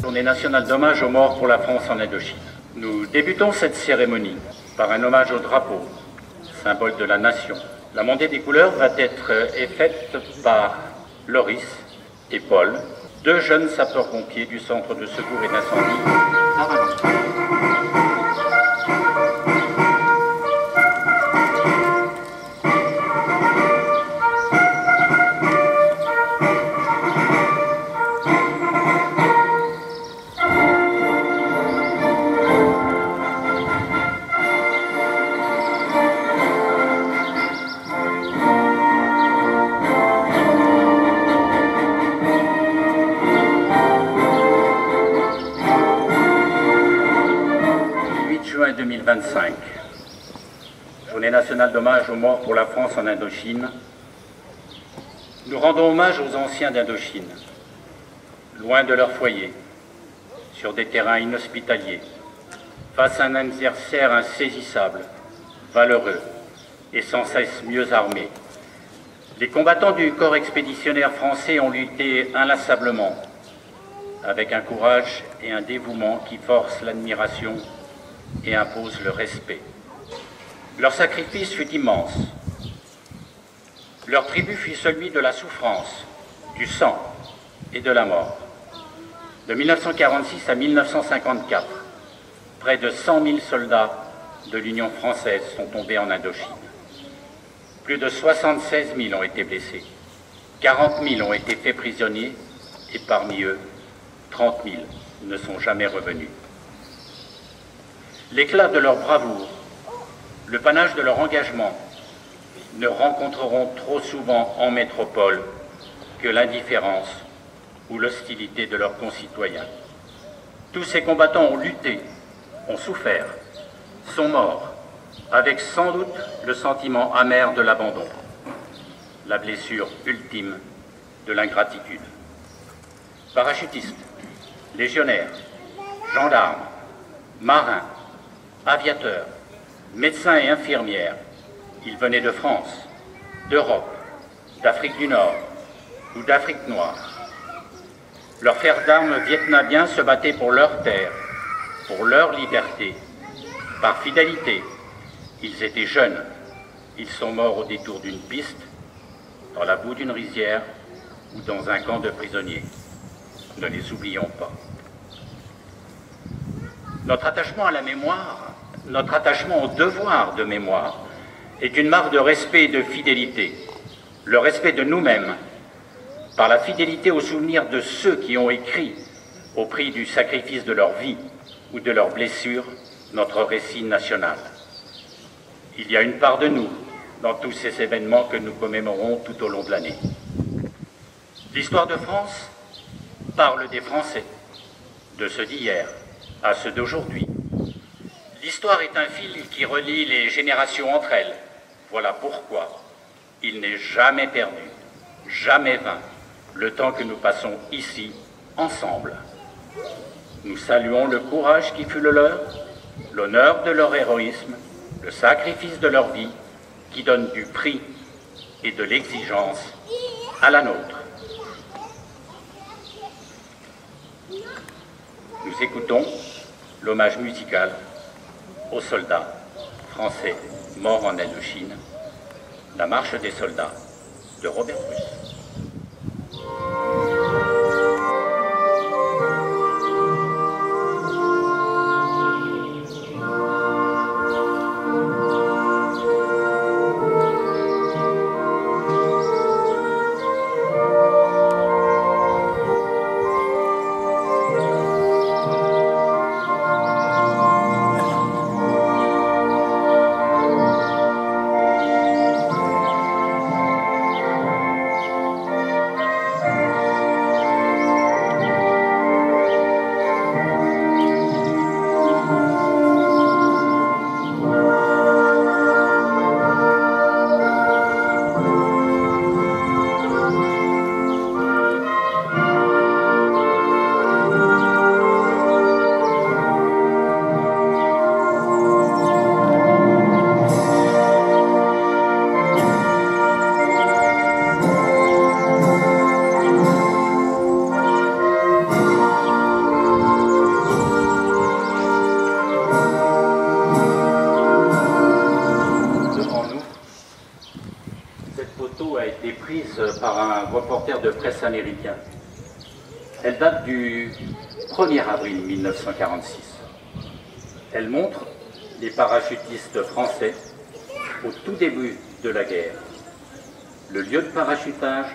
Journée nationale d'hommage aux morts pour la France en Indochine. Nous débutons cette cérémonie par un hommage au drapeau, symbole de la nation. La montée des couleurs va être faite par Loris et Paul, deux jeunes sapeurs-pompiers du centre de secours et d'incendie d'Avallon. Juin 2025, Journée nationale d'hommage aux morts pour la France en Indochine. Nous rendons hommage aux anciens d'Indochine, loin de leur foyer, sur des terrains inhospitaliers, face à un adversaire insaisissable, valeureux et sans cesse mieux armé. Les combattants du corps expéditionnaire français ont lutté inlassablement, avec un courage et un dévouement qui forcent l'admiration et impose le respect. Leur sacrifice fut immense. Leur tribut fut celui de la souffrance, du sang et de la mort. De 1946 à 1954, près de 100 000 soldats de l'Union française sont tombés en Indochine. Plus de 76 000 ont été blessés, 40 000 ont été faits prisonniers et parmi eux, 30 000 ne sont jamais revenus. L'éclat de leur bravoure, le panache de leur engagement ne rencontreront trop souvent en métropole que l'indifférence ou l'hostilité de leurs concitoyens. Tous ces combattants ont lutté, ont souffert, sont morts, avec sans doute le sentiment amer de l'abandon, la blessure ultime de l'ingratitude. Parachutistes, légionnaires, gendarmes, marins, aviateurs, médecins et infirmières, ils venaient de France, d'Europe, d'Afrique du Nord ou d'Afrique noire. Leurs frères d'armes vietnamiens se battaient pour leur terre, pour leur liberté. Par fidélité, ils étaient jeunes, ils sont morts au détour d'une piste, dans la boue d'une rizière ou dans un camp de prisonniers. Ne les oublions pas. Notre attachement à la mémoire, notre attachement au devoir de mémoire est une marque de respect et de fidélité. Le respect de nous-mêmes, par la fidélité aux souvenirs de ceux qui ont écrit, au prix du sacrifice de leur vie ou de leurs blessures, notre récit national. Il y a une part de nous dans tous ces événements que nous commémorons tout au long de l'année. L'histoire de France parle des Français, de ceux d'hier à ceux d'aujourd'hui. L'histoire est un fil qui relie les générations entre elles. Voilà pourquoi il n'est jamais perdu, jamais vain, le temps que nous passons ici, ensemble. Nous saluons le courage qui fut le leur, l'honneur de leur héroïsme, le sacrifice de leur vie, qui donne du prix et de l'exigence à la nôtre. Nous écoutons l'hommage musical aux soldats français morts en Indochine, la marche des soldats de Robert Prusse. reporter de presse américain. Elle date du 1er avril 1946. Elle montre les parachutistes français au tout début de la guerre. Le lieu de parachutage,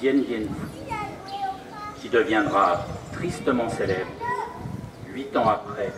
Dien Bien Phu, qui deviendra tristement célèbre 8 ans après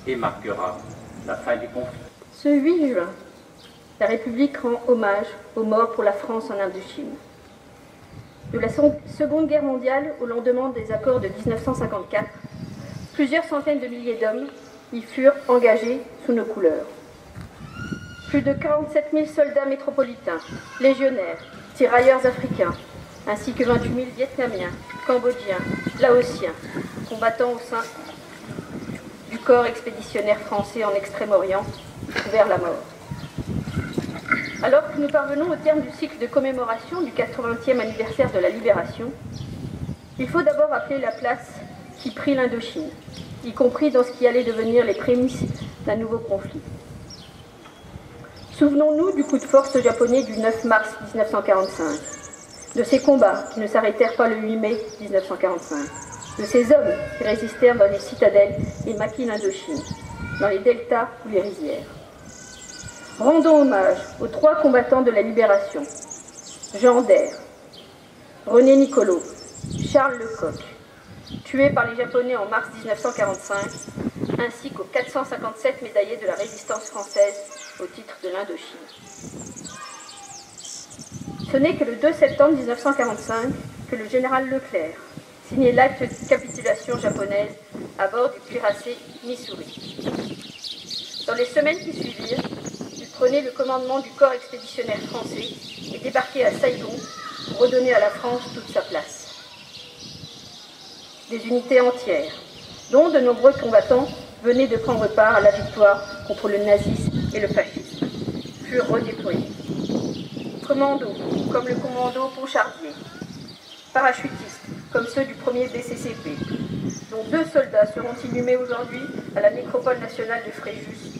et marquera la fin du conflit. Ce 8 juin, la République rend hommage aux morts pour la France en Indochine. De la Seconde Guerre mondiale au lendemain des accords de 1954, plusieurs centaines de milliers d'hommes y furent engagés sous nos couleurs. Plus de 47 000 soldats métropolitains, légionnaires, tirailleurs africains, ainsi que 28 000 Vietnamiens, Cambodgiens, Laotiens, combattant au sein du corps expéditionnaire français en Extrême-Orient, vers la mort. Alors que nous parvenons au terme du cycle de commémoration du 80e anniversaire de la Libération, il faut d'abord rappeler la place qui prit l'Indochine, y compris dans ce qui allait devenir les prémices d'un nouveau conflit. Souvenons-nous du coup de force japonais du 9 mars 1945, de ces combats qui ne s'arrêtèrent pas le 8 mai 1945, de ces hommes qui résistèrent dans les citadelles et maquis d'Indochine, dans les deltas ou les rizières. Rendons hommage aux 3 combattants de la Libération, Jean Daire, René Nicolo, Charles Lecoq, tués par les Japonais en mars 1945, ainsi qu'aux 457 médaillés de la résistance française au titre de l'Indochine. Ce n'est que le 2 septembre 1945 que le général Leclerc signait l'acte de capitulation japonaise à bord du cuirassé Missouri. Dans les semaines qui suivirent, il prenait le commandement du corps expéditionnaire français et débarquait à Saigon pour redonner à la France toute sa place. Des unités entières, dont de nombreux combattants venaient de prendre part à la victoire contre le nazisme et le fascisme, furent redéployés. Commandos, comme le commando Ponchardier, parachutistes, comme ceux du 1er BCCP, dont 2 soldats seront inhumés aujourd'hui à la nécropole nationale de Fréjus,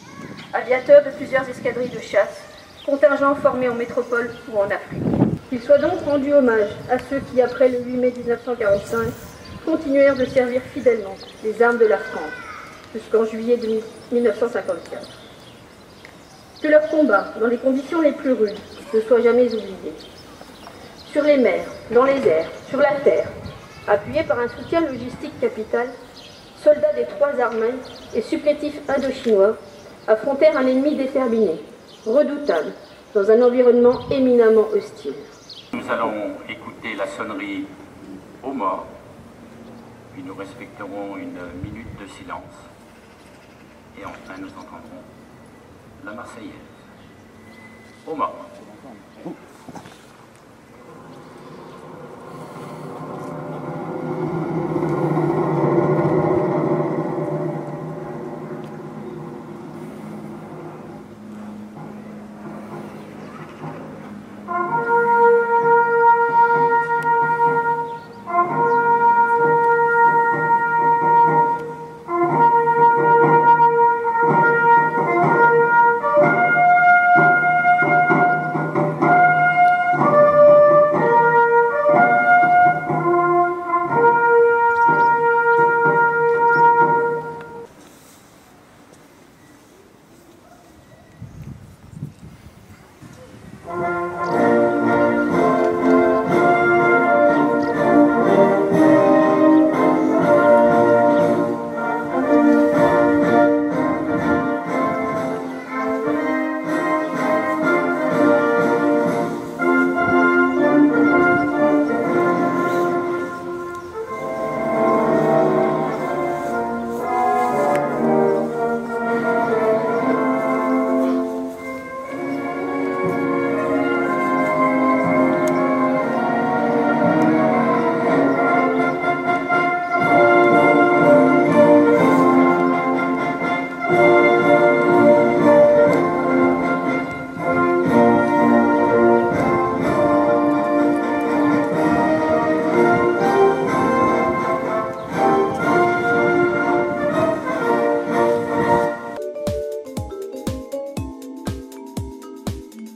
aviateurs de plusieurs escadrilles de chasse, contingents formés en métropole ou en Afrique. Qu'il soit donc rendu hommage à ceux qui, après le 8 mai 1945, continuèrent de servir fidèlement les armes de la France jusqu'en juillet 1954. Que leur combat, dans les conditions les plus rudes, ne soit jamais oublié. Sur les mers, dans les airs, sur la terre, appuyés par un soutien logistique capital, soldats des 3 armées et supplétifs indochinois affrontèrent un ennemi déterminé, redoutable, dans un environnement éminemment hostile. Nous allons écouter la sonnerie aux morts, puis nous respecterons une minute de silence, et enfin nous entendrons la Marseillaise. Aux morts.